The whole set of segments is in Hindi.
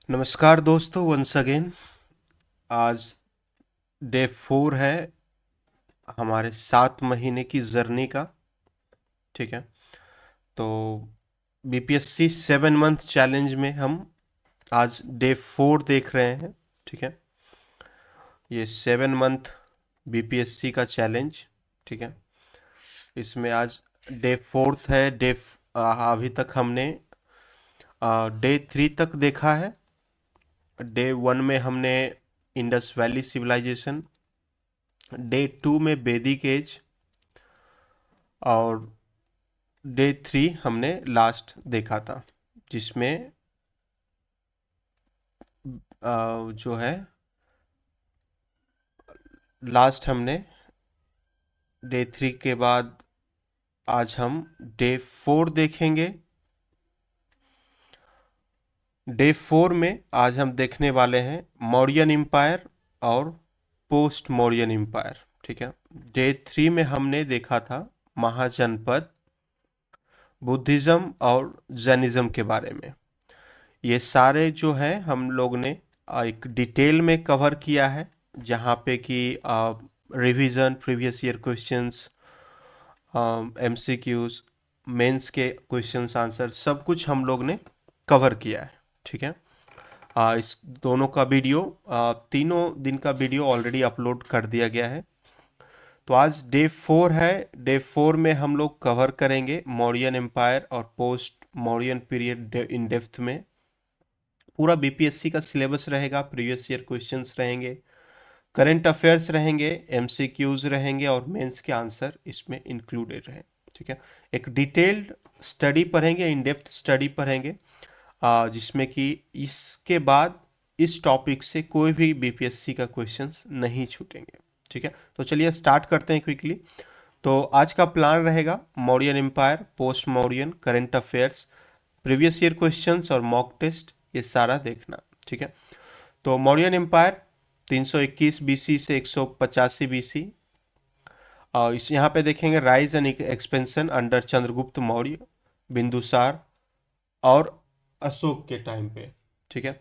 नमस्कार दोस्तों, वंस अगेन। आज डे 4 है हमारे 7 महीने की जर्नी का। ठीक है, तो बीपीएससी 7 मंथ चैलेंज में हम आज डे 4 देख रहे हैं। ठीक है, ये 7 मंथ बीपीएससी का चैलेंज। ठीक है, इसमें आज डे 4 है। अभी तक हमने डे 3 तक देखा है। डे 1 में हमने इंडस वैली सिविलाइजेशन, डे 2 में वैदिक एज, और डे 3 हमने लास्ट देखा था, जिसमें जो है लास्ट हमने डे 3 के बाद आज हम डे 4 देखेंगे। डे 4 में आज हम देखने वाले हैं मौर्यन एम्पायर और पोस्ट मौर्यन एम्पायर। ठीक है, डे 3 में हमने देखा था महाजनपद, बुद्धिज्म और जैनिज्म के बारे में। ये सारे जो है हम लोग ने एक डिटेल में कवर किया है, जहाँ पे कि revision, previous year questions, MCQs, mains के क्वेश्चंस आंसर सब कुछ हम लोग ने कवर किया है। ठीक है, इस दोनों का वीडियो, तीनों दिन का वीडियो ऑलरेडी अपलोड कर दिया गया है। तो आज डे 4 है। डे 4 में हम लोग कवर करेंगे मौर्यन एम्पायर और post Mauryan period in depth में। पूरा बीपीएससी का सिलेबस रहेगा, प्रीवियस ईयर क्वेश्चंस रहेंगे, करंट अफेयर्स रहेंगे, एमसीक्यूज रहेंगे और मेंस के आंसर इसमें इंक्लूडेड रहे। ठीक है, एक डिटेल्ड स्टडी पढ़ेंगे, इन डेप्थ स्टडी पढ़ेंगे, जिसमें कि इसके बाद इस टॉपिक से कोई भी बीपीएससी का क्वेश्चंस नहीं छूटेंगे। ठीक है, तो चलिए स्टार्ट करते हैं क्विकली। तो आज का प्लान रहेगा Mauryan empire, post Mauryan, current affairs, previous year questions और मॉक टेस्ट, ये सारा देखना। ठीक है, तो मौर्यन एम्पायर 321 बीसी से 185 बीसी। और इस यहाँ पे देखेंगे rise and expansion under Chandragupta Maurya, Bindusara और अशोक के टाइम पे। ठीक है,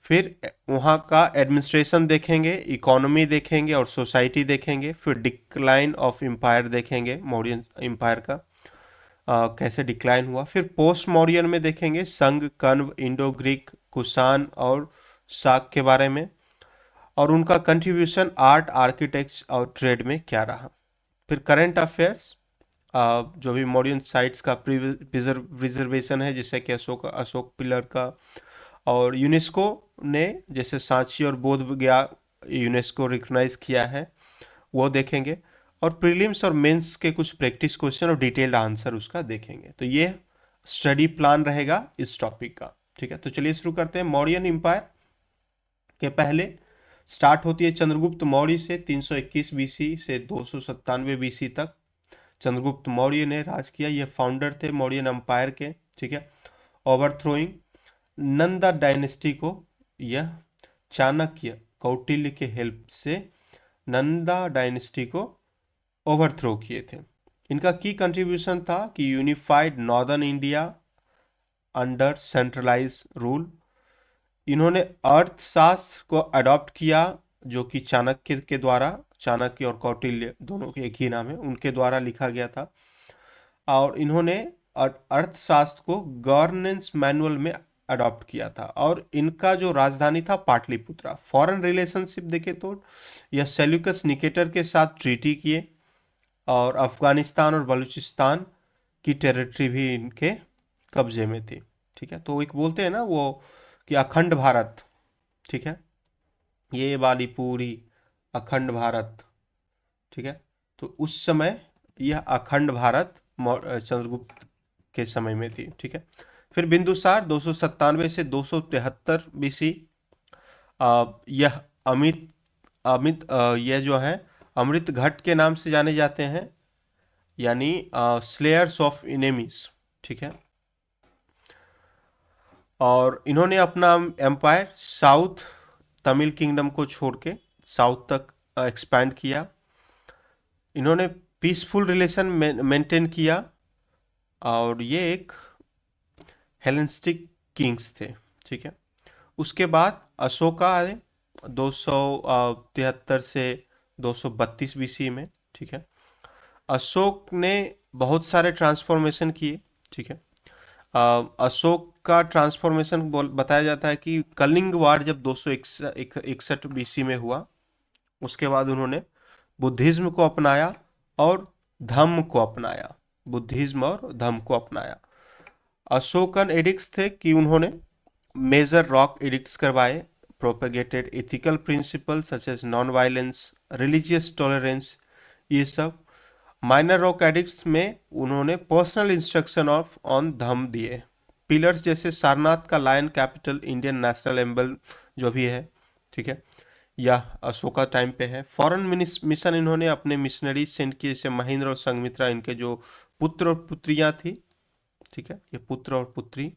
फिर वहाँ का एडमिनिस्ट्रेशन देखेंगे, इकोनॉमी देखेंगे और सोसाइटी देखेंगे। फिर डिक्लाइन ऑफ एम्पायर देखेंगे, मौर्यन एम्पायर का कैसे डिक्लाइन हुआ। फिर पोस्ट मौर्यन में देखेंगे संघ, कण्व, इंडो ग्रीक, कुषाण और शाक के बारे में, और उनका कंट्रीब्यूशन आर्ट, आर्किटेक्ट और ट्रेड में क्या रहा। फिर करंट अफेयर्स, जो भी मॉडर्न साइट्स का प्रिजर्वेशन है, जैसे कि अशोक अशोक पिलर का, और यूनेस्को ने जैसे सांची और बोध गया यूनेस्को रिकॉग्नाइज किया है, वो देखेंगे। और प्रीलिम्स और मेंस के कुछ प्रैक्टिस क्वेश्चन और डिटेल्ड आंसर उसका देखेंगे। तो ये स्टडी प्लान रहेगा इस टॉपिक का। ठीक है, तो चलिए शुरू करते हैं। मौर्यन एम्पायर के पहले स्टार्ट होती है चंद्रगुप्त मौर्य से 321 बीसी से 297 बीसी तक। चंद्रगुप्त मौर्य ने राज किया, ये फाउंडर थे मौर्यन एम्पायर के। ठीक है, ओवरथ्रोइंग नंदा डायनेस्टी को, यह चाणक्य कौटिल्य के हेल्प से नंदा डायनेस्टी को ओवरथ्रो किए थे। इनका की कंट्रीब्यूशन था कि unified northern India under centralise rule. इन्होंने अर्थशास्त्र को अडॉप्ट किया, जो कि चाणक्य के द्वारा, चाणक्य और कौटिल्य दोनों के एक ही नाम है, उनके द्वारा लिखा गया था। और इन्होंने अर्थशास्त्र को गवर्नेंस मैनुअल में अडॉप्ट किया था। और इनका जो राजधानी था पाटलिपुत्रा। फॉरेन रिलेशनशिप देखे तो यह सेल्यूकस निकेटर के साथ ट्रीटी किए, और अफगानिस्तान और बलूचिस्तान की टेरिटरी भी इनके कब्जे में थी। ठीक है, तो एक बोलते हैं ना वो कि अखंड भारत। ठीक है, ये वाली पूरी अखंड भारत। ठीक है, तो उस समय यह अखंड भारत चंद्रगुप्त के समय में थी। ठीक है, फिर बिंदुसार 297 से 273 बीसी। यह अमित अमित यह जो है अमृत घट के नाम से जाने जाते हैं, यानी स्लेयर्स ऑफ इनेमीज। ठीक है, और इन्होंने अपना एम्पायर साउथ तमिल किंगडम को छोड़ के साउथ तक एक्सपैंड किया। इन्होंने पीसफुल रिलेशन मेंटेन किया, और ये एक हेलेनिस्टिक किंग्स थे। ठीक है, उसके बाद अशोका आए 273 से 232 बीसी में। ठीक है, अशोक ने बहुत सारे ट्रांसफॉर्मेशन किए। ठीक है, अशोक का ट्रांसफॉर्मेशन बताया जाता है कि कलिंग वार जब 261 बीसी में हुआ, उसके बाद उन्होंने बुद्धिज्म को अपनाया और धम्म को अपनाया। बुद्धिज्म और धम्म को अपनाया। अशोकन एडिक्ट्स थे कि उन्होंने मेजर रॉक एडिक्ट्स करवाए, propagated ethical principles such as non violence, religious tolerance, ये सब। माइनर रॉक एडिक्ट्स में उन्होंने personal instruction of on dhamma दिए। पिलर्स जैसे सारनाथ का lion capital, Indian national emblem जो भी है, ठीक है, यह अशोका टाइम पे है। फॉरेन मिशन इन्होंने अपने मिशनरी सेंड किए, जैसे महेंद्र और संघमित्रा, इनके जो पुत्र और पुत्रियां थी, ठीक है, ये पुत्र और पुत्री,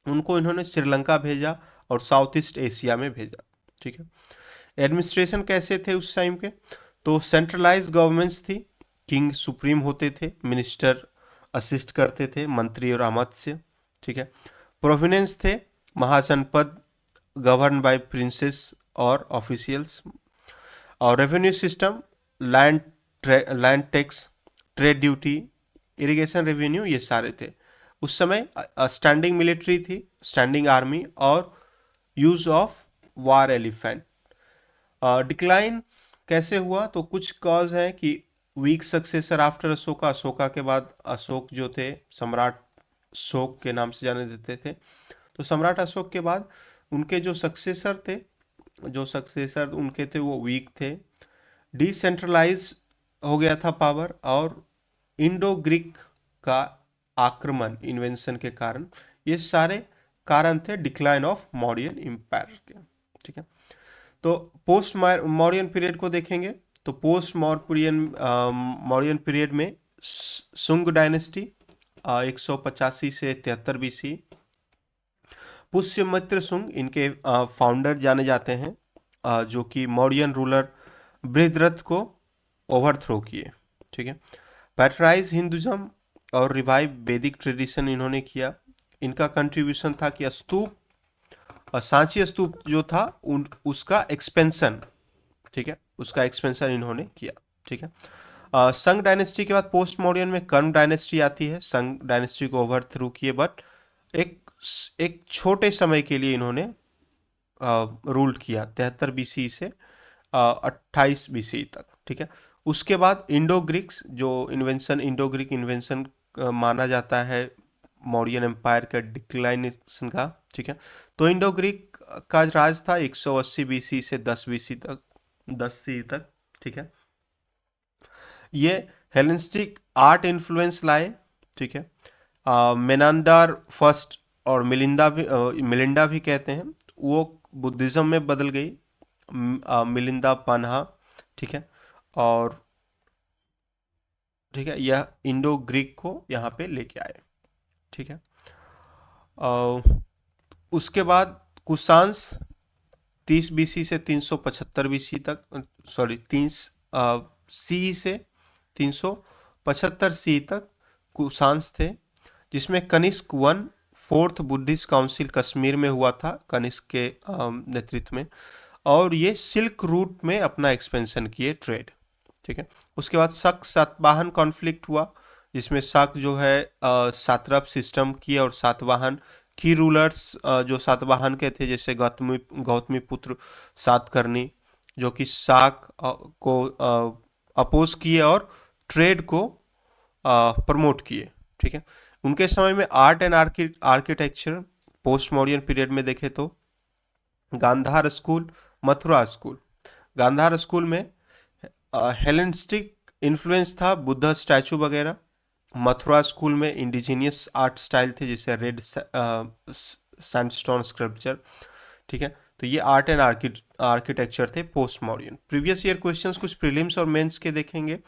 उनको इन्होंने श्रीलंका भेजा और साउथ ईस्ट एशिया में भेजा। ठीक है, एडमिनिस्ट्रेशन कैसे थे उस टाइम के, तो सेंट्रलाइज गवर्नमेंट्स थी, किंग सुप्रीम होते थे, मिनिस्टर असिस्ट करते थे, मंत्री और अमात्य। ठीक है, प्रोविनेंस थे, महाजनपद गवर्न बाय प्रिंसेस और ऑफिशियल्स। और revenue system, land land tax, trade duty, irrigation revenue, ये सारे थे। उस समय स्टैंडिंग मिलिट्री थी, स्टैंडिंग आर्मी, और use of war elephant. Decline कैसे हुआ, तो कुछ कॉज है कि weak successor after Ashoka, Ashoka के बाद अशोक जो थे, सम्राट शोक के नाम से जाने देते थे, तो सम्राट अशोक के बाद उनके जो सक्सेसर थे, उनके थे, वो वीक थे। डिसेंट्रलाइज हो गया था पावर, और इंडो ग्रीक का आक्रमण इन्वेंशन के कारण, ये सारे कारण थे डिक्लाइन ऑफ मौर्यन एम्पायर के। ठीक है, तो पोस्ट मौर्यन पीरियड को देखेंगे, तो पोस्ट मौर्यन पीरियड में सुंग डायनेस्टी 185 से 73 बीसी, पुष्यमित्र सुंग इनके फाउंडर जाने जाते हैं, जो कि मौर्यन रूलर बृहद्रथ को ओवरथ्रो किए। ठीक है, पैट्राइज हिंदुज्म और रिवाइव वैदिक ट्रेडिशन इन्होंने किया। इनका कंट्रीब्यूशन था कि स्तूप, सांची स्तूप जो था उसका एक्सपेंशन, ठीक है, उसका एक्सपेंशन इन्होंने किया। ठीक है, संग डायनेस्टी के बाद पोस्ट मॉडर्न में कर्म डायनेस्टी आती है, संग डायनेस्टी को ओवरथ्रो किए, बट एक एक छोटे समय के लिए इन्होंने रूल किया, 73 बीसी से 28 बीसी तक। ठीक है, उसके बाद इंडो ग्रीक्स जो इन्वेंशन, इंडो ग्रीक इन्वेंशन माना जाता है मौर्यन एम्पायर का डिक्लाइनेशन का। ठीक है, तो इंडो ग्रीक का राज था 180 बीसी से 10 बीसी तक, 10 सी तक। ठीक है, ये हेलेनिस्टिक आर्ट इन्फ्लुएंस लाए। ठीक है, मेनांडर फर्स्ट और मिलिंडा भी कहते हैं, वो बुद्धिज्म में बदल गई, मिलिंदा पान्हा। ठीक है, और ठीक है, यह इंडो ग्रीक को यहाँ पे लेके आए। ठीक है, उसके बाद कुशांस 30 बीसी से 375 बीसी तक, सॉरी 30 सी से 375 सी तक कुशांस थे, जिसमें Kanishka one fourth Buddhist council Kashmir में हुआ था, कनिष्क के नेतृत्व में, और ये सिल्क रूट में अपना एक्सपेंशन किए, ट्रेड। ठीक है, उसके बाद शक सातवाहन कॉन्फ्लिक्ट हुआ, जिसमें शक जो है सातरप सिस्टम की, और सातवाहन की रूलर्स जो सातवाहन के थे, जैसे गौतमी पुत्र सातकर्णी, जो कि शाक को अपोज किए और ट्रेड को प्रमोट किए। ठीक है, उनके समय में art and architecture post modern period में देखे तो Gandhara school, Mathura school. Gandhara school में हेलेनिस्टिक इन्फ्लुएंस था, बुद्ध स्टैचू वगैरह। मथुरा स्कूल में इंडिजीनियस आर्ट स्टाइल थे, जैसे रेड सैंडस्टोन स्कल्पचर। ठीक है, तो ये आर्ट एंड आर्किटेक्चर थे post modern. Previous year questions कुछ प्रीलिम्स और मेंस के देखेंगे,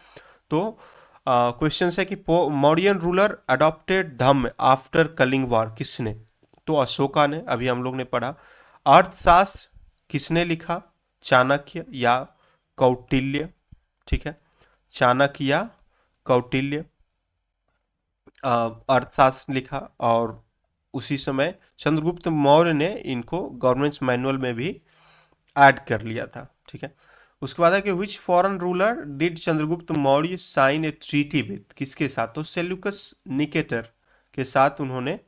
तो क्वेश्चन है कि Mauryan ruler adopted dhamma after Kalinga war, किसने, तो अशोका ने, अभी हम लोग ने पढ़ा। अर्थशास्त्र किसने लिखा, चाणक्य या कौटिल्य। ठीक है, चाणक्य या कौटिल्य अर्थशास्त्र लिखा। और उसी समय चंद्रगुप्त मौर्य ने इनको गवर्नमेंट मैनुअल में भी ऐड कर लिया था, ठीक है। उसके बाद है कि which foreign ruler did Chandragupta Maurya sign a treaty with, किसके साथ, तो सेल्यूकस निकेटर के साथ उन्होंने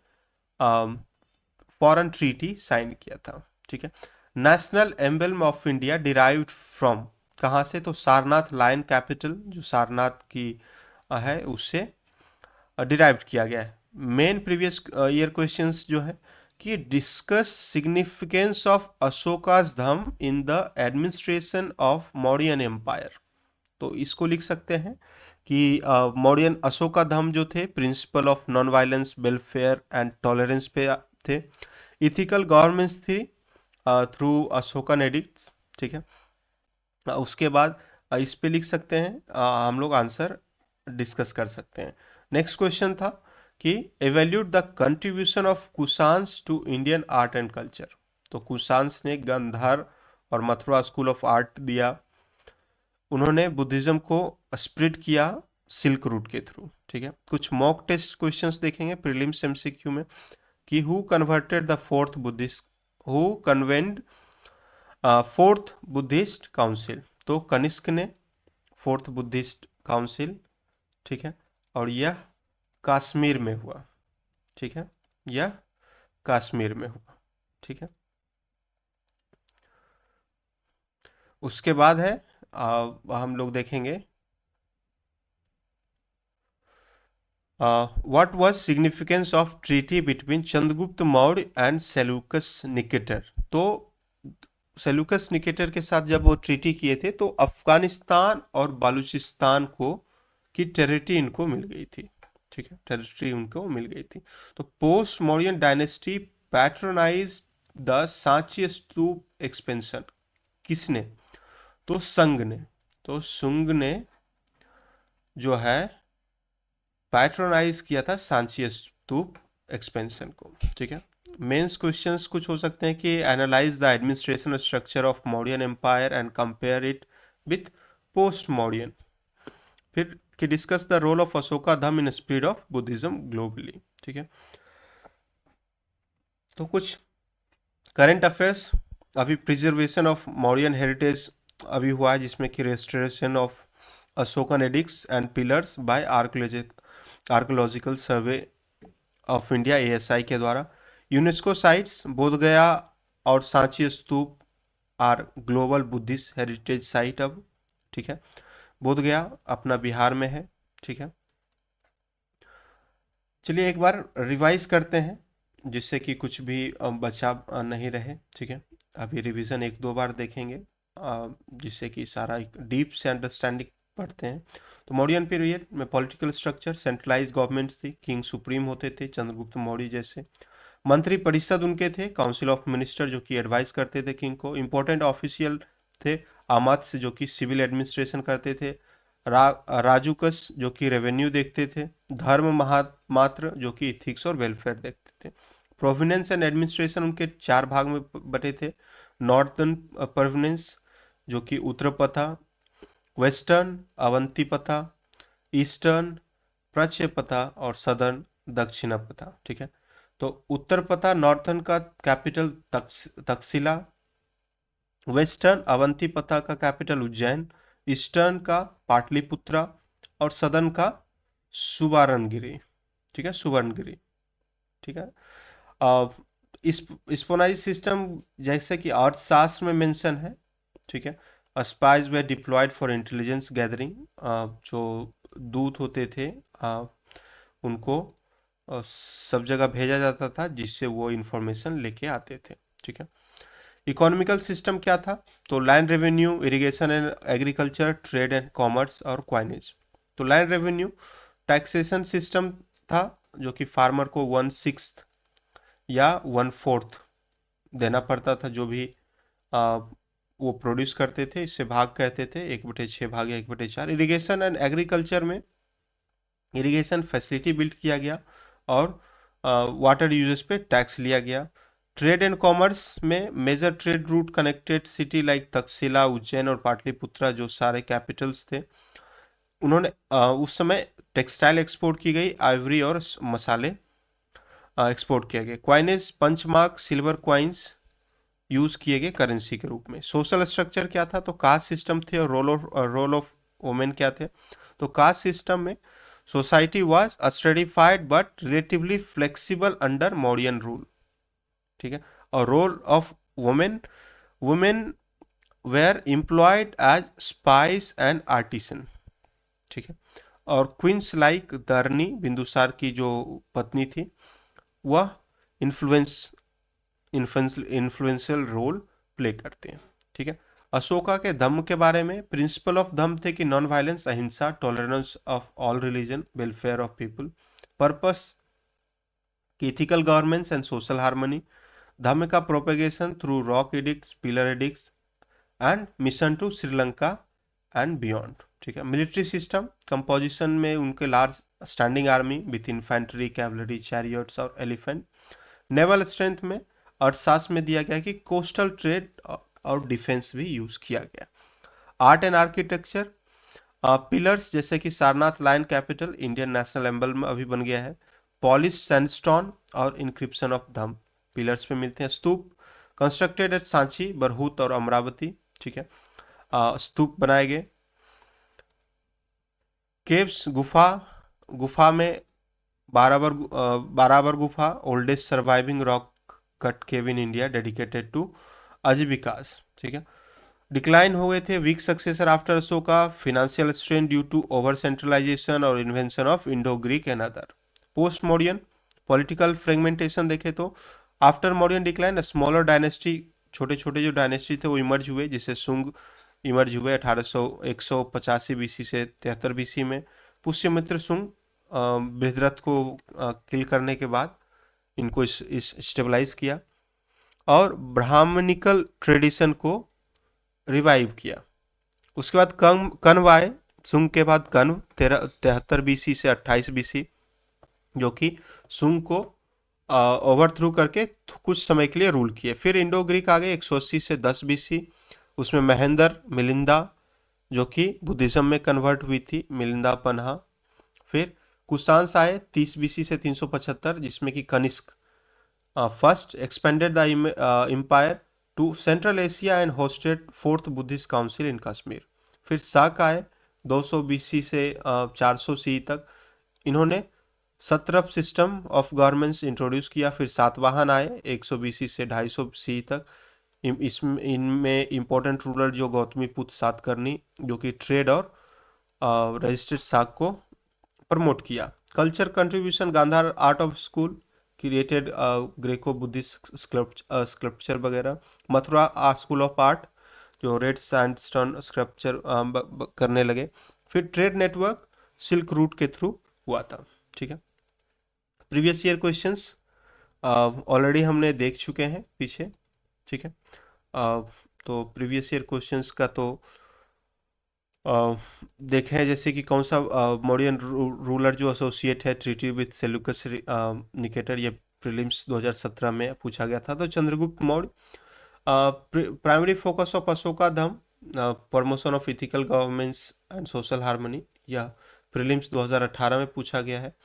फॉरेन ट्रीटी साइन किया था, ठीक है। National emblem of India derived from, कहाँ से, तो सारनाथ लायन कैपिटल जो सारनाथ की है उससे डिराइव्ड किया गया है। मेन प्रीवियस ईयर क्वेश्चंस जो है कि discuss significance of Ashoka's dhamma in the administration of Mauryan empire, तो इसको लिख सकते हैं कि मौर्यन अशोका धम जो थे principle of non violence welfare and tolerance पे थे। इथिकल गवर्नमेंट्स थी थ्रू अशोकन एडिक्ट्स, ठीक है। उसके बाद इस पे लिख सकते हैं, हम लोग आंसर डिस्कस कर सकते हैं। नेक्स्ट क्वेश्चन था कि evaluate the contribution of Kushans to Indian art and culture, तो कुशांस ने गांधार और मथुरा स्कूल ऑफ आर्ट दिया, उन्होंने बुद्धिज्म को स्प्रेड किया सिल्क रूट के थ्रू, ठीक है। कुछ मॉक टेस्ट क्वेश्चंस देखेंगे प्रीलिम्स एमसीक्यू में कि who converted the fourth Buddhist, who convened fourth Buddhist council, तो कनिष्क ने फोर्थ बुद्धिस्ट काउंसिल, ठीक है। और यह कश्मीर में हुआ, ठीक है, यह कश्मीर में हुआ, ठीक है। उसके बाद है हम लोग देखेंगे what was significance of treaty between Chandragupta Maurya and Seleucus Nicator, तो सेल्यूकस निकेटर के साथ जब वो ट्रीटी किए थे तो अफगानिस्तान और बलूचिस्तान को की टेरिटरी इनको मिल गई थी, ठीक है, टेरिटरी उनको मिल गई थी। तो post Mauryan dynasty patronise the Sanchi stupa expansion, किसने, तो संघ ने, तो शुंग ने जो है पैट्रोनाइज किया था सांची स्तूप एक्सपेंशन को, ठीक है। मेंस क्वेश्चंस कुछ हो सकते हैं कि analyse the administration structure of Mauryan empire and compare it with post Mauryan, फिर कि discuss the role of Ashoka dhamma in spread of Buddhism globally, ठीक है। तो कुछ करंट अफेयर्स, अभी प्रिजर्वेशन ऑफ मौर्यन हेरिटेज अभी हुआ है जिसमें कि restoration of Ashokan edicts and pillars by archaeological survey of India ASI के द्वारा। यूनेस्को साइट्स बोधगया और Sanchi stupa are global Buddhist heritage site अब, ठीक है। बोधगया अपना बिहार में है, ठीक है। चलिए एक बार रिवाइज करते हैं जिससे कि कुछ भी बचा नहीं रहे, ठीक है। अभी रिवीजन एक दो बार देखेंगे जिससे कि सारा एक डीप से अंडरस्टैंडिंग पढ़ते हैं। तो मौर्यन पीरियड में पॉलिटिकल स्ट्रक्चर सेंट्रलाइज गवर्नमेंट्स थी, किंग सुप्रीम होते थे चंद्रगुप्त मौर्य जैसे, मंत्री परिषद उनके थे, काउंसिल ऑफ मिनिस्टर जो कि एडवाइस करते थे किंग को, इंपॉर्टेंट ऑफिशियल थे, अमात्य जो कि सिविल एडमिनिस्ट्रेशन करते थे, राजुकस जो कि रेवेन्यू देखते थे, धर्म महामात्र जो कि इथिक्स और वेलफेयर देखते थे। प्रोविनेंस एंड एडमिनिस्ट्रेशन उनके 4 भाग में बटे थे, नॉर्थर्न प्रोविनेंस जो कि उत्तर पथा, वेस्टर्न अवंती पथा, ईस्टर्न प्राच्य पथा और सदर्न दक्षिण पथा, ठीक है। तो उत्तर पथा नॉर्थर्न का कैपिटल तक्षशिला, वेस्टर्न अवंती पथा का कैपिटल उज्जैन, ईस्टर्न का पाटलिपुत्रा और सदर्न का सुवर्णगिरी, ठीक है, सुवर्णगिरी, ठीक है। इस स्पोनाइज सिस्टम जैसे कि अर्थशास्त्र में मेंशन है, ठीक है। Spies were deployed for intelligence gathering, जो दूत होते थे उनको सब जगह भेजा जाता था जिससे वो इंफॉर्मेशन लेके आते थे, ठीक है। इकोनॉमिकल सिस्टम क्या था, तो land revenue, irrigation and agriculture, trade and commerce और क्वाइनेज। तो लैंड रेवेन्यू टैक्सेशन सिस्टम था जो कि फार्मर को 1/6 या 1/4 देना पड़ता था, जो भी वो प्रोड्यूस करते थे, इससे भाग कहते थे, 1/6 भाग या 1/4। इरिगेशन एंड एग्रीकल्चर में इरिगेशन फैसिलिटी बिल्ड किया गया और वाटर यूजेस पे टैक्स लिया गया। ट्रेड एंड कॉमर्स में major trade route connected city like Takshashila, Ujjain और पाटलिपुत्रा जो सारे कैपिटल्स थे, उन्होंने उस समय टेक्सटाइल एक्सपोर्ट की गई, आइवरी और मसाले। एक्सपोर्ट किया गया। Coinage punch mark silver coins use किए गए करेंसी के रूप में। सोशल स्ट्रक्चर क्या था, तो कास्ट सिस्टम थे और रोल ऑफ वुमेन क्या थे। तो कास्ट सिस्टम में society was stratified but relatively flexible under Mauryan rule, ठीक है। और role of women, women were employed as spies and artisan, ठीक है। और क्वींस लाइक दरनी, बिंदुसार की जो पत्नी थी, वह इन्फ्लुएंशियल रोल प्ले करते हैं, ठीक है। अशोका के धम्म के बारे में, प्रिंसिपल ऑफ धम्म थे कि non violence, ahimsa, tolerance of all religion, welfare of people. Purpose की ethical governance and social harmony. Dhamma का propagation through rock edicts, pillar edicts and mission to Sri Lanka and beyond, ठीक है। मिलिट्री सिस्टम कंपोजिशन में उनके large standing army with infantry, cavalry, chariots और एलिफेंट। नेवल स्ट्रेंथ में अर्थशास्त्र में दिया गया कि कोस्टल ट्रेड और डिफेंस भी यूज किया गया। आर्ट एंड आर्किटेक्चर, पिलर्स जैसे कि Sarnath lion capital Indian national emblem में अभी बन गया है। पॉलिश सैंडस्टोन और इंक्रिप्शन ऑफ धम पिलर्स पे मिलते हैं। स्तूप कंस्ट्रक्टेड एट सांची, बरहूत और अमरावती, ठीक है। स्तूप बनाए गए। केव्स गुफा, गुफा में बाराबर गुफा, oldest surviving rock cut cave in India, dedicated to Ajivikas, ठीक है। डिक्लाइन हो गए थे, weak successor after Ashoka, financial strain due to over centralisation और invention of Indo Greek and other. Post modern political fragmentation देखे तो after modern decline smaller dynasty, छोटे छोटे जो डायनेस्टी थे वो इमर्ज हुए, जैसे सुंग इमर्ज हुए 185 बीसी से 73 बीसी में। पुष्यमित्र सुंग बृहद्रथ को किल करने के बाद इनको इस स्टेबलाइज किया और ब्राह्मणिकल ट्रेडिशन को रिवाइव किया। उसके बाद कण्व आए, सुंग के बाद कण्व 73 बीसी से 28 बीसी, जो कि सुंग को ओवरथ्रू करके कुछ समय के लिए रूल किए। फिर इंडो ग्रीक आ गए 180 से 10 बीसी, उसमें महेंद्र मिलिंदा जो कि बुद्धिज्म में कन्वर्ट हुई थी, मिलिंदा पन्हा। फिर कुषाण आए 30 बीसी से 375, जिसमें कि Kanishka first expanded the empire to central Asia and hosted fourth Buddhist council in Kashmir. फिर शाक आए 200 बीसी से 400 सी तक, इन्होंने सत्रप सिस्टम ऑफ गवर्नमेंट्स इंट्रोड्यूस किया। फिर सातवाहन आए 100 बीसी से 250 सी तक, इनमें इंपॉर्टेंट रूलर जो गौतमी पुत्र सातकर्णी, जो कि ट्रेड और रजिस्टर्ड शाक को प्रमोट किया। Culture contribution, Gandhara art of school created Greco Buddhist sculpture वगैरह। मथुरा स्कूल ऑफ आर्ट जो रेड सैंडस्टोन स्कल्पचर करने लगे। फिर ट्रेड नेटवर्क सिल्क रूट के थ्रू हुआ था, ठीक है। प्रीवियस ईयर क्वेश्चंस ऑलरेडी हमने देख चुके हैं पीछे, ठीक है। तो प्रीवियस ईयर क्वेश्चंस का तो देखें, जैसे कि कौन सा मौर्यन रूलर जो एसोसिएट है ट्रीटी विथ सेल्यूकस निकेटर, ये प्रीलिम्स 2017 में पूछा गया था। तो Chandragupta Maurya, primary focus of Ashoka Dhamma, promotion of ethical governance and social harmony, यह प्रीलिम्स 2018 में पूछा गया है।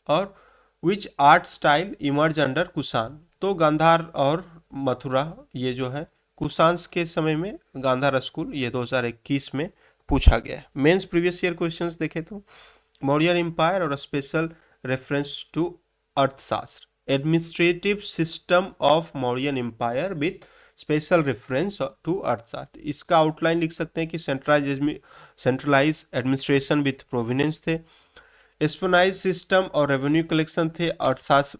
और which art style emerge under Kushan, तो गांधार और मथुरा ये जो है कुषाण के समय में गांधार स्कूल, ये 2021 में पूछा गया है। मेंस प्रीवियस ईयर क्वेश्चंस देखे तो मौर्यन एम्पायर और special reference to Arthashastra, administrative system of Mauryan empire with special reference to Arthashastra. इसका आउटलाइन लिख सकते हैं कि सेंट्रलाइज एडमिनिस्ट्रेशन विथ प्रोविनेंस थे, एस्पोनाइज सिस्टम और रेवेन्यू कलेक्शन थे, अर्थशास्त्र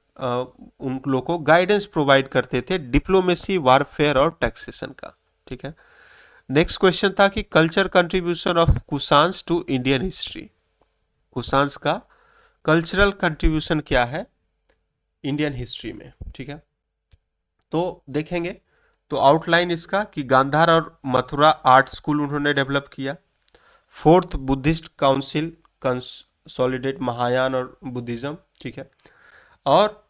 उन लोगों को गाइडेंस प्रोवाइड करते थे डिप्लोमेसी, वारफेयर और टैक्सेशन का, ठीक है। नेक्स्ट क्वेश्चन था कि culture contribution of Kushan to Indian history, Kushan का कल्चरल कंट्रीब्यूशन क्या है इंडियन हिस्ट्री में, ठीक है। तो देखेंगे तो आउटलाइन इसका कि गांधार और मथुरा आर्ट स्कूल उन्होंने डेवलप किया। Fourth Buddhist council consolidate Mahayana और बुद्धिज्म, ठीक है। और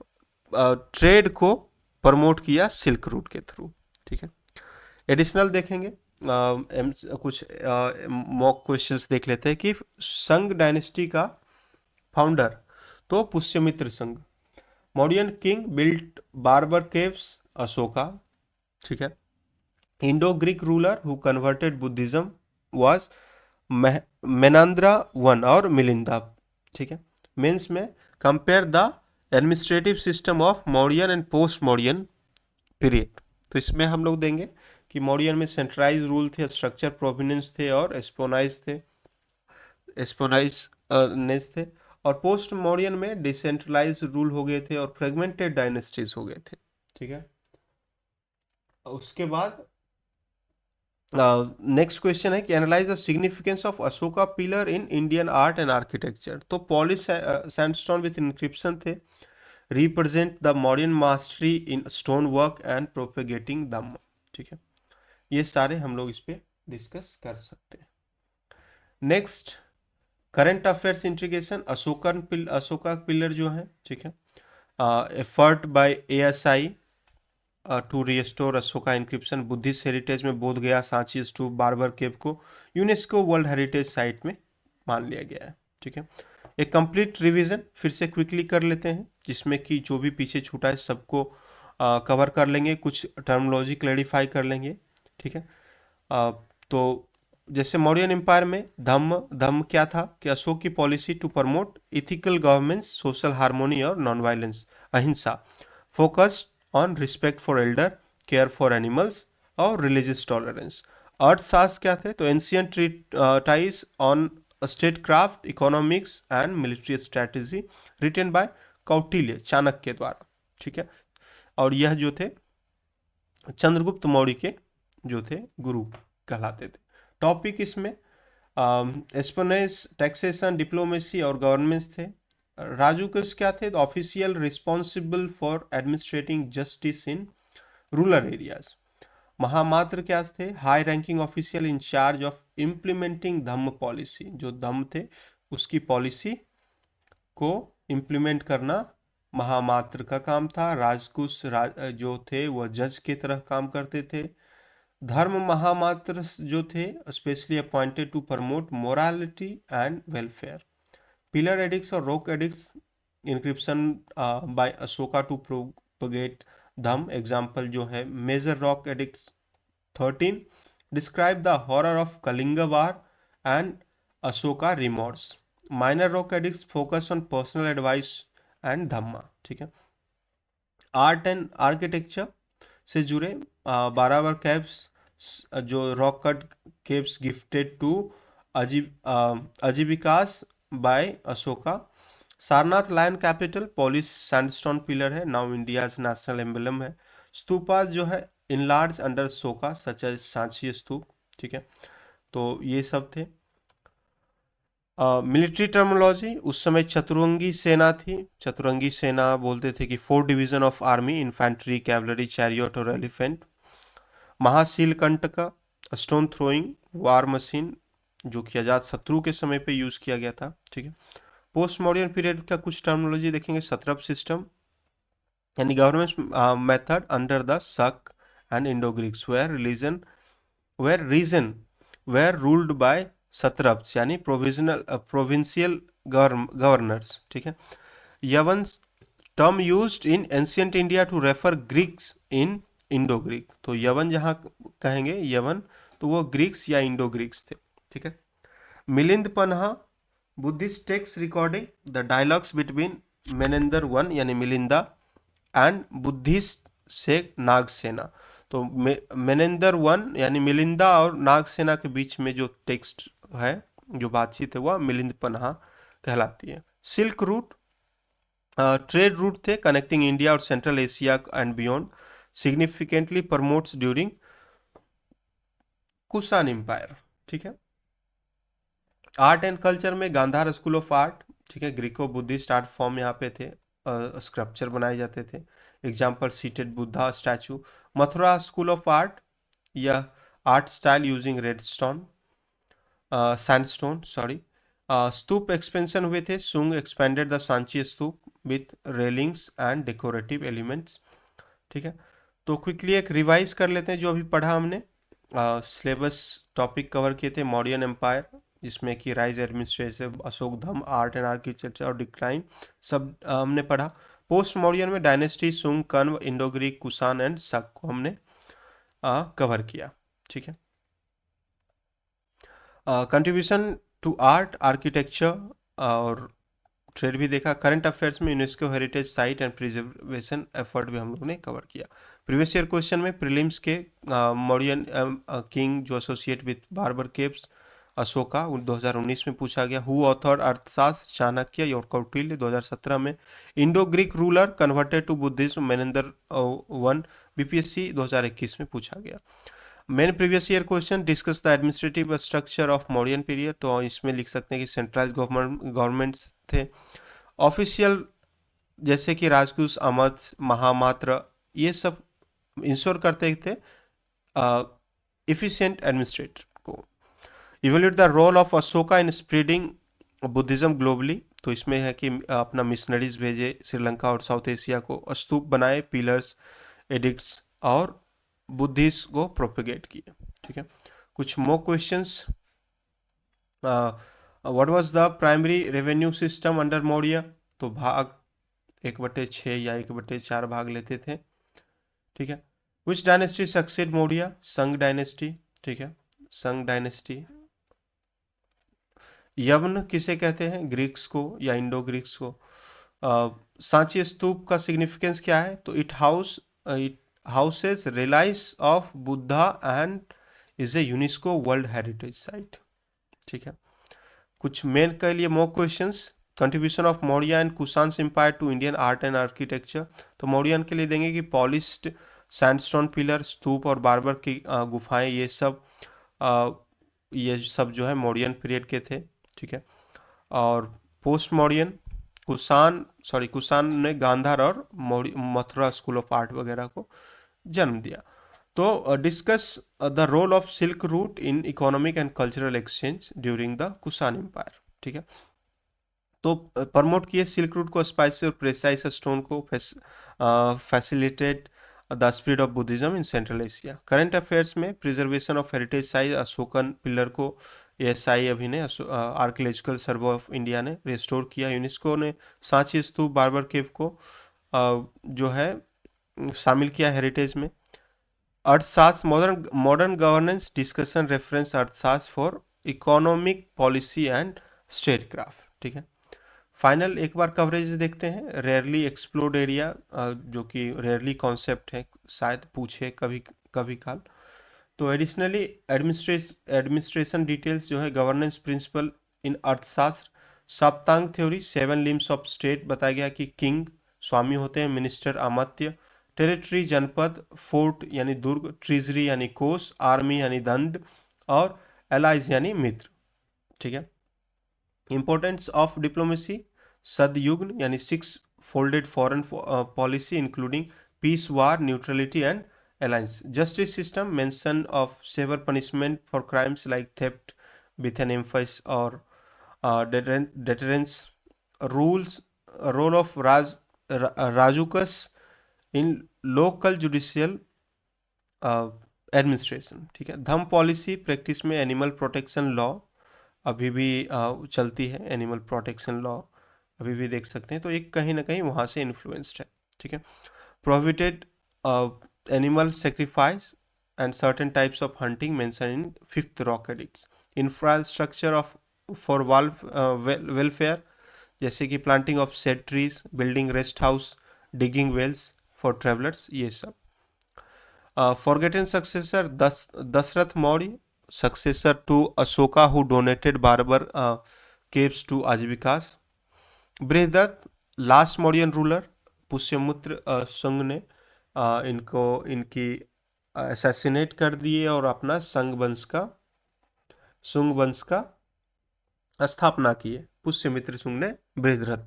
ट्रेड को प्रमोट किया सिल्क रूट के थ्रू, ठीक है। एडिशनल देखेंगे कुछ मॉक क्वेश्चंस देख लेते हैं कि संग डायनेस्टी का फाउंडर तो Pushyamitra Shunga, Mauryan king built Barabar caves, Ashoka, ठीक है। Indo Greek ruler who converted Buddhism was Menander one और मिलिंदा, ठीक है। मेंस में compare the administrative system of Mauryan and post Mauryan period. तो इसमें हम लोग देंगे कि मौर्यन में सेंट्रलाइज रूल थे, स्ट्रक्चर प्रोविनेंस थे और एस्पोनाइज थे। और पोस्ट मौर्यन में डिसेंट्रलाइज रूल हो गए थे और फ्रेगमेंटेड डायनेस्टीज हो गए थे, ठीक है। उसके बाद नेक्स्ट क्वेश्चन है कि analyse the significance of Ashoka pillar in Indian art and architecture. तो पॉलिश सैंडस्टोन विथ इंक्रिप्शन थे, represent the modern mastery in stone work and propagating Dhamma, ठीक है। ये सारे हम लोग इस पे डिस्कस कर सकते हैं। Next current affairs integration, Ashoka pillar जो है, ठीक है। Effort by ASI to restore Ashoka inscription, Buddhist heritage में बोध गया सांची स्तूप बार्बर केव को यूनेस्को वर्ल्ड हेरिटेज साइट में मान लिया गया है, ठीक है। एक कंप्लीट रिवीजन फिर से क्विकली कर लेते हैं, जिसमें कि जो भी पीछे छूटा है सबको कवर कर लेंगे, कुछ टर्मिनोलॉजी क्लैरिफाई कर लेंगे, ठीक है। तो जैसे मौर्यन एम्पायर में धम्म क्या था कि अशोक की policy to promote ethical governance, social harmony और non violence, ahimsa, focused on respect for elder, care for animals और रिलीजियस टॉलरेंस। अर्थशास्त्र क्या थे, तो ancient treatise on state craft, economics and military strategy, written by Kautilya, Chanakya द्वारा, ठीक है। और यह जो थे चंद्रगुप्त मौर्य के जो थे गुरु कहलाते थे। टॉपिक इसमें एस्पोनेस, टैक्सेशन, डिप्लोमेसी और गवर्नेंस थे। राजूकस क्या थे, official responsible for administrating justice in rural areas. Mahamatra क्या थे, high ranking official in charge of implementing Dhamma policy, जो धम्म थे उसकी पॉलिसी को इम्प्लीमेंट करना महामात्र का काम था। राजकुश जो थे वह जज की तरह काम करते थे। धर्म महामात्र जो थे specially appointed to promote morality and welfare. Pillar edicts और rock edicts inscription by Ashoka to propagate Dhamma, example जो है major rock edicts 13 describe the horror of Kalinga war and Ashoka remorse. Minor rock edicts focus on personal advice and Dhamma, ठीक है। आर्ट एंड आर्किटेक्चर से जुड़े 12 बार कैव्स, जो rock cut caves gifted to Ajivikas by Ashoka. Sarnath lion capital, polish sandstone pillar है, नाउ इंडिया नेशनल एम्बलम है। स्तूपास जो है enlarge under Ashoka such as Sanchi stupa, ठीक है। तो ये सब थे। मिलिट्री टर्मिनोलॉजी, उस समय चतुरंगी सेना थी। चतुरंगी सेना बोलते थे कि 4 division of army, infantry, cavalry, chariot और एलिफेंट। महाशील कंटका, स्टोन थ्रोइंग वार मशीन, जो कि अजात शत्रु के समय पे यूज किया गया था, ठीक है। पोस्ट मॉडर्न पीरियड का कुछ टर्मिनोलॉजी देखेंगे, सत्रप सिस्टम यानी government method under the Shaka and Indo Greeks, where region were ruled by satraps यानी प्रोविंशियल गवर्नर्स, ठीक है। Yavana term used in ancient India to refer Greeks in Indo Greek, तो यवन जहां कहेंगे यवन तो वो ग्रीक्स या इंडो ग्रीक्स थे, ठीक है। Milinda Panha, Buddhist text recording the dialogues between Menander one यानी Milinda and Buddhist sage Nagasena. तो मेनेंदर वन यानी मिलिंदा और नागसेना के बीच में जो टेक्स्ट है, जो बातचीत है, वह मिलिंद पन्हा कहलाती है। सिल्क रूट ट्रेड रूट थे कनेक्टिंग इंडिया और central Asia and beyond, significantly promotes during Kushan empire, ठीक है। आर्ट एंड कल्चर में गांधार स्कूल ऑफ आर्ट, ठीक है, ग्रीको बुद्धिस्ट आर्ट फॉर्म यहाँ पे थे, स्क्रप्चर बनाए जाते थे, example seated Buddha statue. Mathura school of art, यह art style using red stone sandstone sorry. Stupa expansion हुए थे, Sunga expanded the Sanchi stupa with railings and decorative elements, ठीक है। तो क्विकली एक रिवाइज कर लेते हैं जो अभी पढ़ा हमने। सिलेबस टॉपिक कवर किए थे मौर्यन एम्पायर, जिसमें कि rise administration, Ashok Dhamma, art and architecture और डिक्लाइन सब हमने पढ़ा। पोस्ट मौर्यन में डायनेस्टी, सुंग, Kanva, Indo Greek, Kushan and शक को हमने कवर किया। ठीक है। कंट्रीब्यूशन टू आर्ट, आर्किटेक्चर और ट्रेड भी देखा। करंट अफेयर्स में UNESCO heritage site and preservation effort भी हम लोगों ने कवर किया। प्रीवियस ईयर क्वेश्चन में प्रीलिम्स के मौर्यन किंग जो associate with barber caves Ashoka 2019 में पूछा गया। हु ऑथर अर्थशास्त्र, चाणक्य और कौटिल्य 2017 में। Indo Greek ruler converted to Buddhism, Menander one BPSC 2021 में पूछा गया। Main previous year question discuss the administrative structure of Mauryan period, तो इसमें लिख सकते हैं कि सेंट्रल गवर्नमेंट्स थे। ऑफिशियल जैसे कि राजकुश, अमद, महामात्र, ये सब इंश्योर करते थे इफिशिएंट एडमिनिस्ट्रेटर को। Evaluate the role of Ashoka in spreading Buddhism globally, तो इसमें है कि अपना मिशनरीज भेजे श्रीलंका और साउथ एशिया को, स्तूप बनाए, पिलर्स, एडिक्ट्स और बुद्धिस्ट को प्रोपेगेट किए। ठीक है। कुछ more questions. What was the primary revenue system under Maurya, तो भाग 1/6 या 1/4 भाग लेते थे। ठीक है। विच डायनेस्टी सक्सेड मौर्य, संग डायनेस्टी। ठीक है, संग डायनेस्टी। यवन किसे कहते हैं, ग्रीक्स को या इंडो ग्रीक्स को। सांची स्तूप का सिग्निफिकेंस क्या है, तो it houses relics of Buddha and is a UNESCO world heritage site. ठीक है। कुछ मेन के लिए more questions. Contribution of Maurya and Kushan empire to Indian art and architecture, तो मौर्यन के लिए देंगे कि पॉलिश्ड सैंडस्टोन पिलर, स्तूप और बार्बर की गुफाएं, ये सब जो है मौर्यन पीरियड के थे। ठीक है। और पोस्ट मौर्यन कुषाण ने गांधार और मथुरा स्कूल ऑफ आर्ट वगैरह को जन्म दिया। तो discuss the role of silk route in economic and cultural exchange during the Kushan empire. ठीक है। तो प्रमोट किए सिल्क रूट को, स्पाइसी और प्रेसाइज स्टोन को, facilitate the spread of Buddhism in central Asia. Current affairs में preservation of heritage site Ashokan pillar को एएसआई अभी ने आर्कियोलॉजिकल सर्वे ऑफ इंडिया ने रिस्टोर किया। यूनेस्को ने सांची स्तूप, बार्बर केव को जो है शामिल किया हेरिटेज में। अर्थशास्त्र, मॉडर्न गवर्नेंस डिस्कशन रेफरेंस अर्थशास्त्र for economic policy and state craft. ठीक है। फाइनल एक बार कवरेज देखते हैं। रेयरली एक्सप्लोर्ड एरिया, जो कि रेयरली कॉन्सेप्ट है, शायद पूछे कभी कभी काल। तो एडिशनली एडमिनिस्ट्रेशन डिटेल्स जो है, गवर्नेंस प्रिंसिपल इन अर्थशास्त्र, सप्तांग थ्योरी, 7 लिम्स ऑफ स्टेट बताया गया कि किंग स्वामी होते हैं, मिनिस्टर अमात्य, टेरिटरी जनपद, फोर्ट यानी दुर्ग, ट्रेजरी यानी कोष, आर्मी यानी दंड और एलाइज यानी मित्र। ठीक है। इंपॉर्टेंस ऑफ डिप्लोमेसी, सदयुग यानी 6 folded foreign policy including peace, war, neutrality and alliance. Justice system, mention of severe punishment for crimes like theft with an emphasis or deterrence. Role of Rajukas in local judicial administration. ठीक है। धम पॉलिसी, प्रैक्टिस में एनिमल प्रोटेक्शन लॉ अभी भी चलती है, एनिमल प्रोटेक्शन लॉ अभी भी देख सकते हैं, तो एक कहीं ना कहीं वहाँ से इन्फ्लुएंस्ड है। ठीक है। Prohibited animal sacrifice and certain types of hunting mentioned in 5th rock edicts. Infrastructure for welfare, जैसे कि planting of shade trees, building rest house, digging wells for travelers, ये सब। Forgotten successor, Dasharatha Maurya, successor to Ashoka who donated Barbar caves to Ajivikas. Brihadratha, last Mauryan ruler, Pushyamitra Sunga ने इनकी असैसिनेट कर दिए और अपना शुंग वंश का स्थापना किए। पुष्यमित्र शुंग ने बृहद्रथ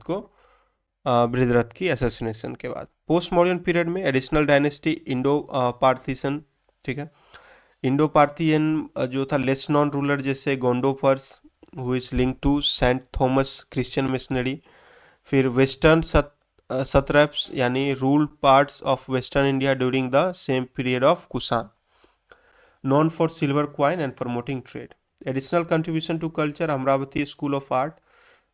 की असैसिनेशन के बाद। पोस्ट मॉडर्न पीरियड में एडिशनल डायनेस्टी इंडो पार्थियन। ठीक है। इंडो पार्थियन जो था, लेस नॉन रूलर जैसे Gondophares who is link to saint Thomas Christian missionary. फिर वेस्टर्न सत्रप्स यानी ruled parts of western India during the same period of Kushan, known for silver coin and promoting trade. Additional contribution to culture, Amravati School of Art,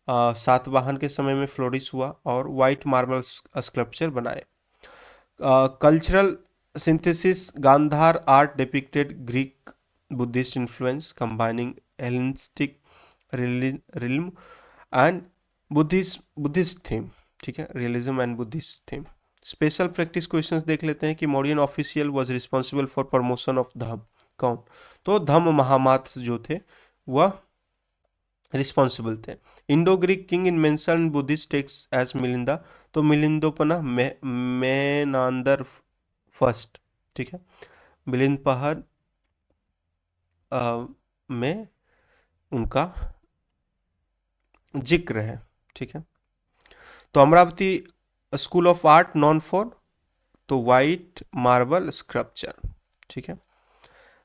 Satavahana के समय में फ्लोरिश हुआ और वाइट मार्बल स्कल्पचर बनाए। Cultural synthesis, Gandhara art depicted Greek Buddhist influence combining Hellenistic realism and Buddhist theme. ठीक है, realism and Buddhist theme. Special practice questions देख लेते हैं कि Mauryan official was responsible for promotion of Dhamma. कौन? तो धम्म महामाथ जो थे वह रिस्पॉन्सिबल थे। Indo Greek king in mention Buddhist text as Milinda, तो मिलिंदोपना मेनांदर फर्स्ट। ठीक है, मिलिंद पहाड़ में उनका जिक्र है। ठीक है, तो Amravati school of art non for, तो वाइट मार्बल स्क्रप्चर। ठीक है,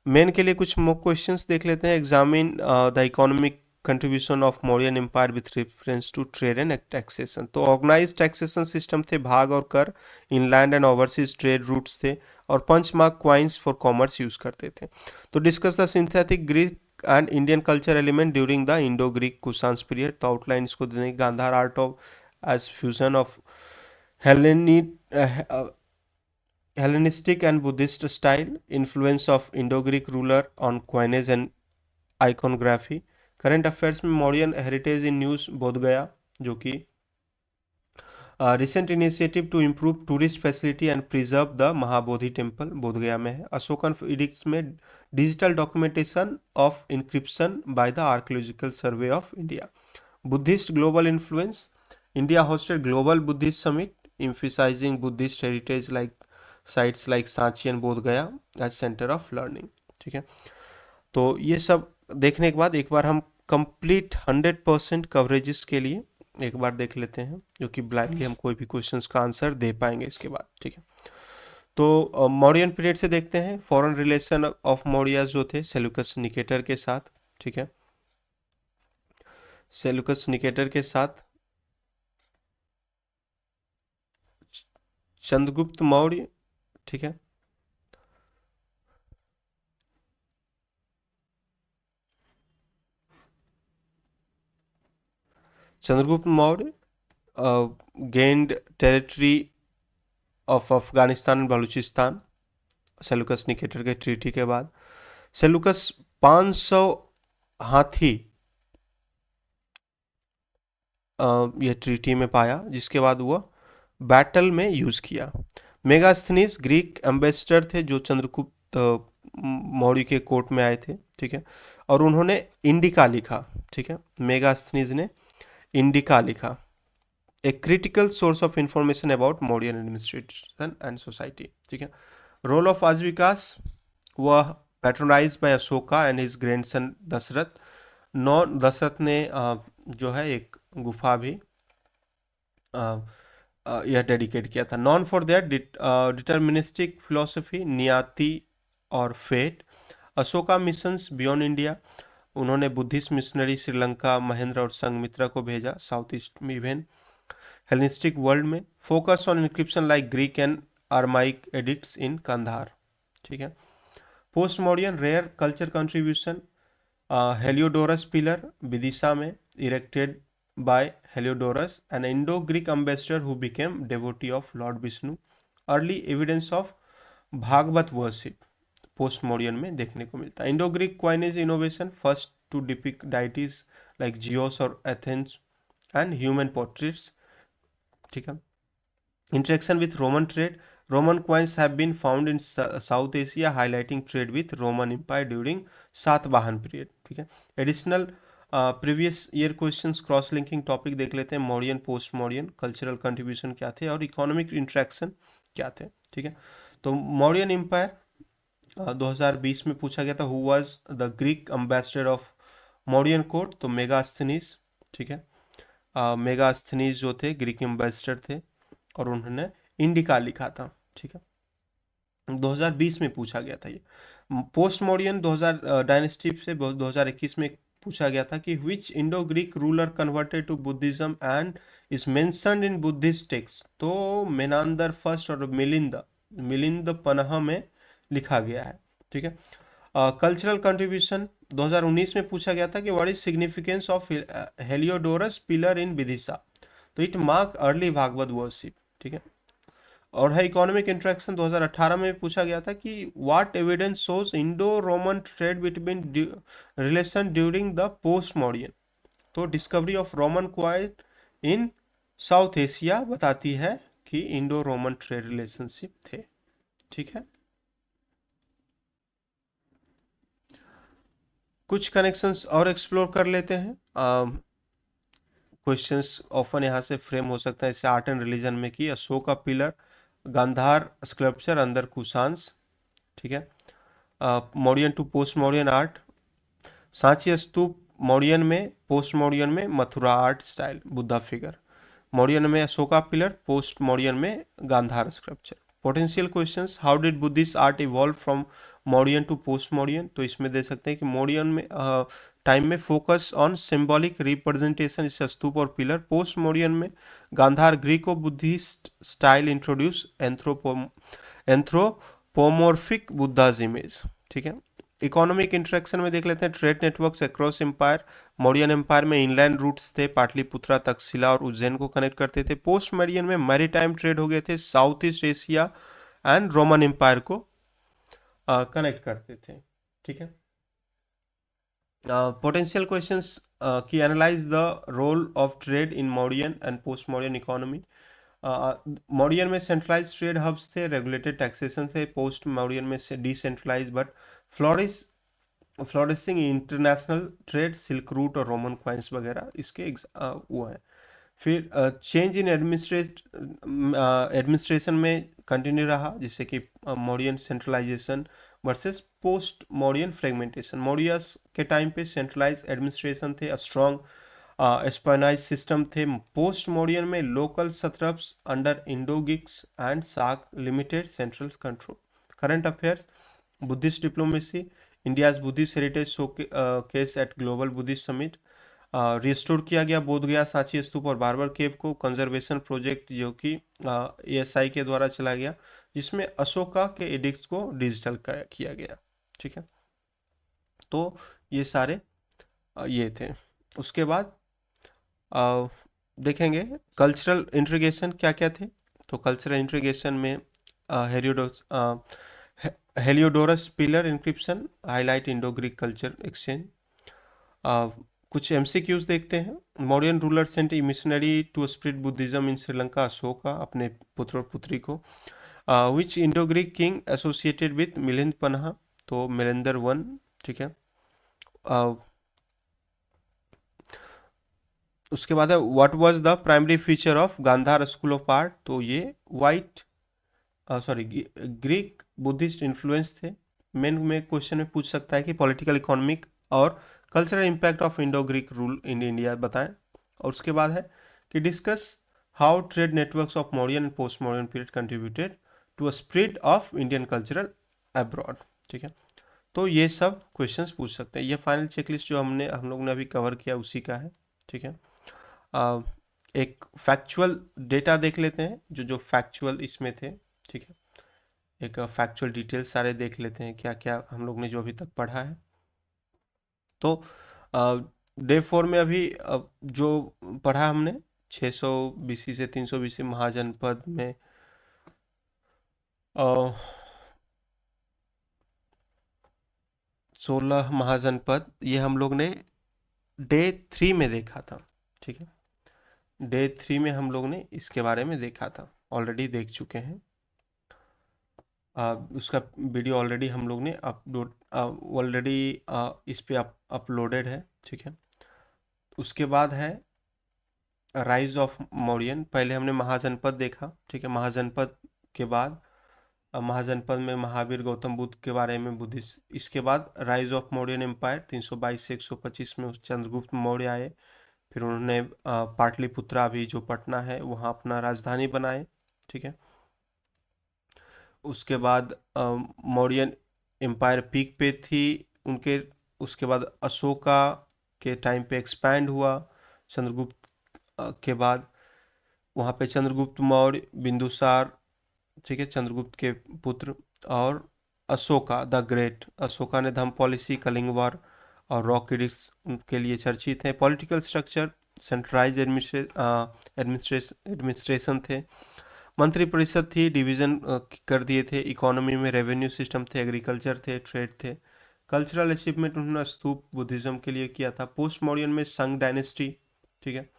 मेन के लिए कुछ मॉक क्वेश्चंस देख लेते हैं। Examine the economic contribution of Mauryan empire with reference to trade and taxation. तो ऑर्गेनाइज टैक्सेशन सिस्टम थे, भाग और कर, inland and overseas trade routes थे, और punch mark coins for commerce use करते थे। तो discuss the synthetic Greek and Indian culture element during the Indo Greek Kushans period. तो आउटलाइन इसको देने, Gandhara art of as fusion of हेलेनी Hellenistic and Buddhist style, influence of Indo-Greek ruler on coinage and iconography। Current affairs में Mauryan heritage in news Bodhgaya, जो कि recent initiative to improve tourist facility and preserve the Mahabodhi temple Bodhgaya में है। अशोकन इडिक्ट्स में digital documentation of inscription by the archaeological survey of India. Buddhist global influence, India hosted global Buddhist summit emphasizing Buddhist heritage like sites like Sanchi and Bodh Gaya as centre of learning. ठीक है, तो ये सब देखने के बाद एक बार हम कंप्लीट 100% कवरेजेस के लिए एक बार देख लेते हैं, जो कि ब्लाइंडली हम कोई भी क्वेश्चंस का आंसर दे पाएंगे इसके बाद। ठीक है, तो मौर्यन पीरियड से देखते हैं। फॉरेन रिलेशन ऑफ मौर्य जो थे सेल्यूकस निकेटर के साथ। ठीक है, सेल्यूकस निकेटर के साथ चंद्रगुप्त मौर्य। ठीक है, Chandragupta Maurya gained territory of Afghanistan Balochistan Seleucus Nicator के ट्रीटी के बाद। सेल्यूकस 500 हाथी ये ट्रीटी में पाया, जिसके बाद वह बैटल में यूज किया। मेगास्थनीस ग्रीक एम्बेसडर थे जो चंद्रगुप्त मौर्य के कोर्ट में आए थे। ठीक है, और उन्होंने इंडिका लिखा। ठीक है, मेगास्थनीस ने इंडिका लिखा, a critical source of information about Mauryan administration and society. ठीक है, रोल ऑफ आजीविकास, वह patronize by Ashoka and his grandson Dasharatha. Dasharatha ने जो है एक गुफा भी यह डेडिकेट किया था। Known for their deterministic philosophy, नियति और fate. Ashoka missions beyond India, उन्होंने बुद्धिस्ट मिशनरी श्रीलंका, महेंद्र और संघमित्रा को भेजा साउथ ईस्ट में इवेन हेलेनिस्टिक वर्ल्ड में। Focus on inscription like Greek and Aramaic edicts in Kandahar. ठीक है, post modern rare culture contribution, Heliodorus pillar Vidisha में erected by Heliodorus, an Indo Greek ambassador who became devotee of lord Vishnu. Early evidence of Bhagavat worship post modern में देखने को मिलता है। Indo Greek coinage innovation, first to depict deities like Zeus और एथेंस एंड ह्यूमन पोर्ट्रेट्स। ठीक है, interaction with Roman trade, Roman coins have been found in South Asia highlighting trade with Roman Empire during Satavahana period. ठीक है, additional previous year questions cross linking topic देख लेते हैं। Modern post modern cultural contribution क्या थे और इकोनॉमिक इंट्रैक्शन क्या थे। ठीक है, तो मॉडर्न एम्पायर 2020 में पूछा गया था, who was the Greek ambassador of modern court, तो मेगास्थनीज। ठीक है, मेगास्थनीज जो थे ग्रीक एम्बेसडर थे और उन्होंने इंडिका लिखा था। ठीक है, 2020 में पूछा गया था ये। पोस्ट मॉडर्न 2000 डायनेस्टी से 2021 में पूछा गया था कि which Indo Greek ruler converted to Buddhism and is mentioned in Buddhist text, तो मेनांदर फर्स्ट और मिलिंद पनह में लिखा गया है। ठीक है, कल्चरल कंट्रीब्यूशन 2019 में पूछा गया था कि what is significance of Heliodorus pillar in Vidisha. तो it mark early Bhagavata worship, ठीक है। और है इकोनॉमिक इंटरेक्शन 2018 में भी पूछा गया था कि what evidence shows Indo Roman trade between relation during the post modern. तो discovery of Roman coin in south Asia बताती है कि इंडो रोमन ट्रेड रिलेशनशिप थे, ठीक है। कुछ कनेक्शंस और एक्सप्लोर कर लेते हैं। क्वेश्चंस ऑफन यहाँ से फ्रेम हो सकता है, जैसे आर्ट एंड रिलीजन में कि अशोका पिलर, गांधार स्कल्पचर अंदर कुशांस, ठीक है। Modern to post modern art, Sanchi stupa modern में, पोस्ट मॉडर्न में Mathura art style Buddha figure, modern में अशोका पिलर, पोस्ट मॉडर्न में Gandhara sculpture. Potential questions, how did Buddhist art evolve from modern to post modern. तो इसमें दे सकते हैं कि मॉडर्न में टाइम में फोकस ऑन सिंबॉलिक रिप्रेजेंटेशन इस स्तूप और पिलर, पोस्ट मॉडर्न में Gandhara Greco Buddhist style introduce anthropomorphic Buddha's image, ठीक है। इकोनॉमिक इंटरेक्शन में देख लेते हैं, trade networks across empire, Mauryan empire में इनलैंड रूट्स थे, पाटलिपुत्रा तक्षशिला और उज्जैन को कनेक्ट करते थे। पोस्ट मॉडर्न में मैरीटाइम ट्रेड हो गए थे, south east Asia and Roman empire को कनेक्ट करते थे, ठीक है। पोटेंशियल क्वेश्चंस की analyse the role of trade in modern and post modern economy. Modern में सेंट्रलाइज ट्रेड हब्स थे, रेगुलेटेड टैक्सेशन थे, पोस्ट मॉडर्न में से decentralize but flourish flourishing international trade, silk route और रोमन क्वाइंस वगैरह इसके वो हैं। फिर चेंज इन एडमिनिस्ट्रेशन में कंटिन्यू रहा, जैसे कि modern centralization versus post modern fragmentation. Maurya के टाइम पे सेंट्रलाइज एडमिनिस्ट्रेशन थे, स्ट्रॉन्ग स्पाइनाइज सिस्टम थे। पोस्ट मॉडर्न में local satraps under Indo Greeks and Saka limited central control. Current affairs, Buddhist diplomacy, India's Buddhist heritage showcase eight global Buddhist summit, restore किया गया बोध गया सांची स्तूप और बारबर केव को, कंजर्वेशन प्रोजेक्ट जो कि एएसआई के द्वारा चला गया, जिसमें अशोका के एडिक्ट्स को डिजिटल किया गया, ठीक है। तो ये सारे ये थे। उसके बाद देखेंगे कल्चरल इंट्रीगेशन क्या क्या थे। तो कल्चरल इंट्रीगेशन में Heliodorus pillar inscription, highlight Indo Greek culture exchange. कुछ एमसीक्यूज देखते हैं। Modern ruler sent missionary to spread Buddhism in Sri Lanka, Ashoka अपने पुत्र और पुत्री को। Which Indo Greek king associated with Milinda Panha, तो मिलिंदर वन, ठीक है। उसके बाद है what was the primary feature of Gandhara school of art, तो ये वाइट ग्रीक बुद्धिस्ट इन्फ्लुएंस थे। मेन में क्वेश्चन में पूछ सकता है कि पॉलिटिकल इकोनॉमिक और cultural impact of Indo Greek rule in India बताएं। और उसके बाद है कि discuss how trade networks of modern and post modern period contributed to a spread of Indian cultural abroad, ठीक है। तो ये सब क्वेश्चंस पूछ सकते हैं। ये फाइनल चेकलिस्ट जो हम लोग ने अभी कवर किया उसी का है, ठीक है। एक फैक्चुअल डेटा देख लेते हैं, जो फैक्चुअल इसमें थे, ठीक है। एक फैक्चुअल डिटेल्स सारे देख लेते हैं, क्या क्या हम लोग ने जो अभी तक पढ़ा है। तो डे 4 में अभी जो पढ़ा हमने 600 बीसी से 300 बीसी महाजनपद में 16 महाजनपद, ये हम लोग ने डे 3 में देखा था, ठीक है। डे 3 में हम लोग ने इसके बारे में देखा था, ऑलरेडी देख चुके हैं। उसका वीडियो ऑलरेडी हम लोग ने अपलोड ऑलरेडी इस पे अपलोडेड है, ठीक है। उसके बाद है राइज ऑफ मौर्यन। पहले हमने महाजनपद देखा, ठीक है। महाजनपद के बाद महाजनपद में महावीर गौतम बुद्ध के बारे में बुद्धिस्ट। इसके बाद राइज ऑफ मौर्यन एम्पायर 322 से 125 में चंद्रगुप्त मौर्य आए। फिर उन्होंने पाटलिपुत्रा अभी जो पटना है वहाँ अपना राजधानी बनाए, ठीक है। उसके बाद मौर्यन एम्पायर पीक पे थी उनके। उसके बाद अशोका के टाइम पे एक्सपैंड हुआ चंद्रगुप्त के बाद। वहाँ पे चंद्रगुप्त मौर्य, बिंदुसार, ठीक है, चंद्रगुप्त के पुत्र, और अशोका द ग्रेट, अशोका ने धम्म पॉलिसी, कलिंग वार और रॉक एडिक्ट्स उनके लिए चर्चित हैं। पॉलिटिकल स्ट्रक्चर सेंट्रलाइज एडमिनिस्ट्रेशन थे, मंत्रिपरिषद थी, डिवीजन कर दिए थे। इकोनॉमी में रेवेन्यू सिस्टम थे, एग्रीकल्चर थे, ट्रेड थे। कल्चरल अचीवमेंट उन्होंने स्तूप बुद्धिज्म के लिए किया था। पोस्ट मॉडर्न में संग डायनेस्टी, ठीक है,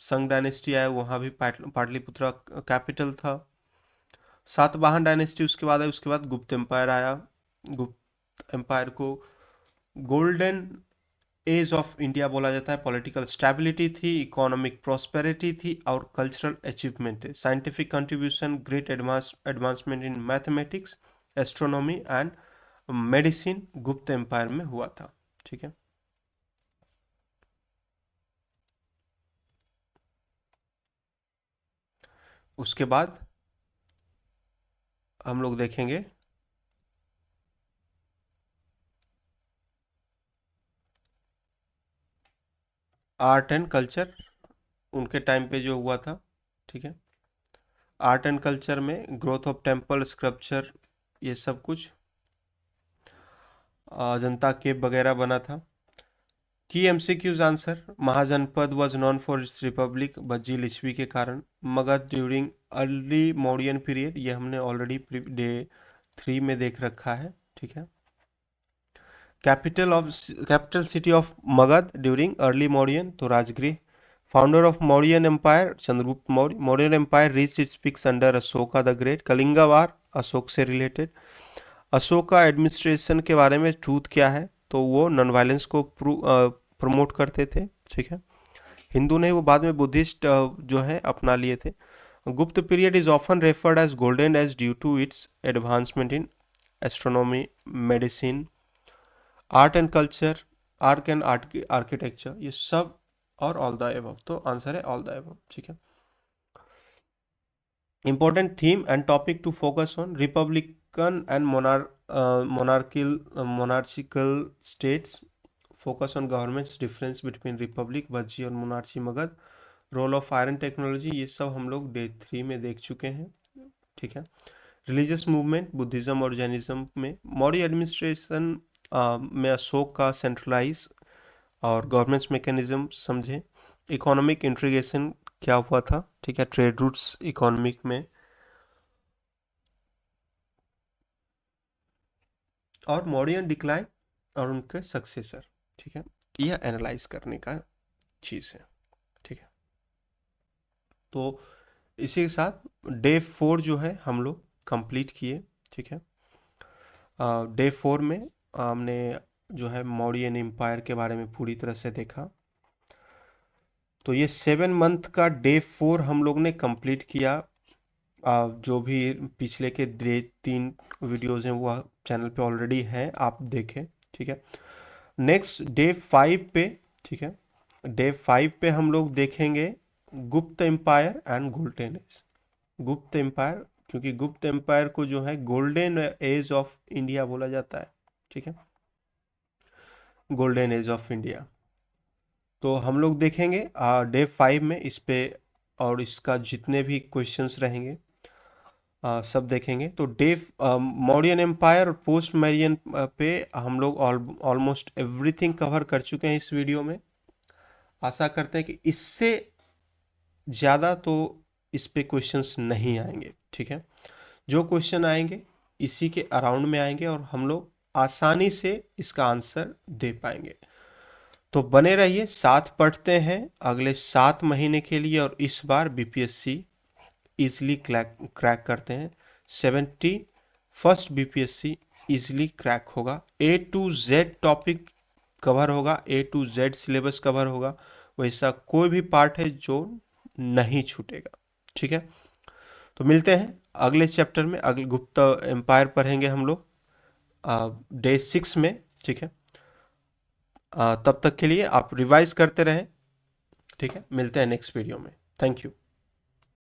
संग डायनेस्टी आया, वहाँ भी पाटलिपुत्रा कैपिटल था। सातवाहन डायनेस्टी उसके बाद आई, उसके बाद गुप्त एम्पायर आया। गुप्त एम्पायर को गोल्डन एज ऑफ इंडिया बोला जाता है। पॉलिटिकल स्टेबिलिटी थी, इकोनॉमिक प्रॉस्पेरिटी थी और कल्चरल अचीवमेंट थे। Scientific contribution, great advancement in mathematics, astronomy and medicine गुप्त एम्पायर में हुआ था, ठीक है। उसके बाद हम लोग देखेंगे आर्ट एंड कल्चर, उनके टाइम पे जो हुआ था, ठीक है। आर्ट एंड कल्चर में ग्रोथ ऑफ टेम्पल, स्क्रप्चर, ये सब कुछ, अजंता केव वगैरह बना था। की MCQs answer, Mahajanapada was known for its republic, Vajji Lichchhavi के कारण। Magadha during early Mauryan period, ये हमने ऑलरेडी डे 3 में देख रखा है, ठीक है। Capital city of Magadha during early Mauryan, तो Rajgriha. Founder of Mauryan empire, Chandragupta Maurya. Mauryan empire reach its peaks under Ashoka the great. Kalinga war, Ashok से रिलेटेड। अशोका एडमिनिस्ट्रेशन के बारे में ट्रूथ क्या है, तो वो नॉन वायलेंस को प्रमोट करते थे, ठीक है। हिंदू ने, वो बाद में बुद्धिस्ट जो है अपना लिए थे। Gupta period is often referred as golden age due to its advancement in astronomy, medicine, art and culture, art and architecture, ये सब और ऑल द एबव, तो आंसर है ऑल द एबव, ठीक है। Important theme and topic to focus on, republican and monarchical states, focus on government's difference between republic, Vajji और monarchy Magadha, role of iron technology, ये सब हम लोग डे 3 में देख चुके हैं, ठीक है। रिलीजियस मूवमेंट, बुद्धिज्म और जैनिज्म में। मौर्य एडमिनिस्ट्रेशन में अशोक का सेंट्रलाइज और गवर्नेंस मैकेनिज्म समझे। इकोनॉमिक इंटीग्रेशन क्या हुआ था, ठीक है, ट्रेड रूट्स इकोनॉमिक में। और मौर्यन डिक्लाइन और उनके सक्सेसर, ठीक है, यह एनालाइज करने का चीज़ है, ठीक है। तो इसी के साथ डे 4 जो है हम लोग कंप्लीट किए, ठीक है। डे 4 में हमने जो है मौर्यन एम्पायर के बारे में पूरी तरह से देखा। तो ये 7 मंथ का डे 4 हम लोग ने कंप्लीट किया। जो भी पिछले के 3 वीडियोज़ हैं वो चैनल पे ऑलरेडी हैं, आप देखें, ठीक है। नेक्स्ट डे 5 पे, ठीक है, डे 5 पे हम लोग देखेंगे गुप्त एम्पायर एंड गोल्डन एज। गुप्त एम्पायर, क्योंकि गुप्त एम्पायर को जो है गोल्डन एज ऑफ इंडिया बोला जाता है, ठीक है, गोल्डन एज ऑफ इंडिया। तो हम लोग देखेंगे डे 5 में इस पे, और इसका जितने भी क्वेश्चंस रहेंगे सब देखेंगे। तो डे मौर्यन एम्पायर और पोस्ट मौर्यन पे हम लोग ऑलमोस्ट एवरीथिंग कवर कर चुके हैं इस वीडियो में। आशा करते हैं कि इससे ज़्यादा तो इस पे क्वेश्चंस नहीं आएंगे, ठीक है। जो क्वेश्चन आएंगे इसी के अराउंड में आएंगे और हम लोग आसानी से इसका आंसर दे पाएंगे। तो बने रहिए, साथ पढ़ते हैं अगले 7 महीने के लिए, और इस बार बीपीएससी इजली क्रैक करते हैं। 71st बीपीएससी इजली क्रैक होगा। A to Z topic cover होगा, A to Z syllabus cover होगा, वैसा कोई भी पार्ट है जो नहीं छूटेगा, ठीक है। तो मिलते हैं अगले चैप्टर में, अगले गुप्ता एम्पायर पढ़ेंगे हम लोग डे 6 में, ठीक है। तब तक के लिए आप रिवाइज करते रहें, ठीक है। मिलते हैं नेक्स्ट वीडियो में। Thank you.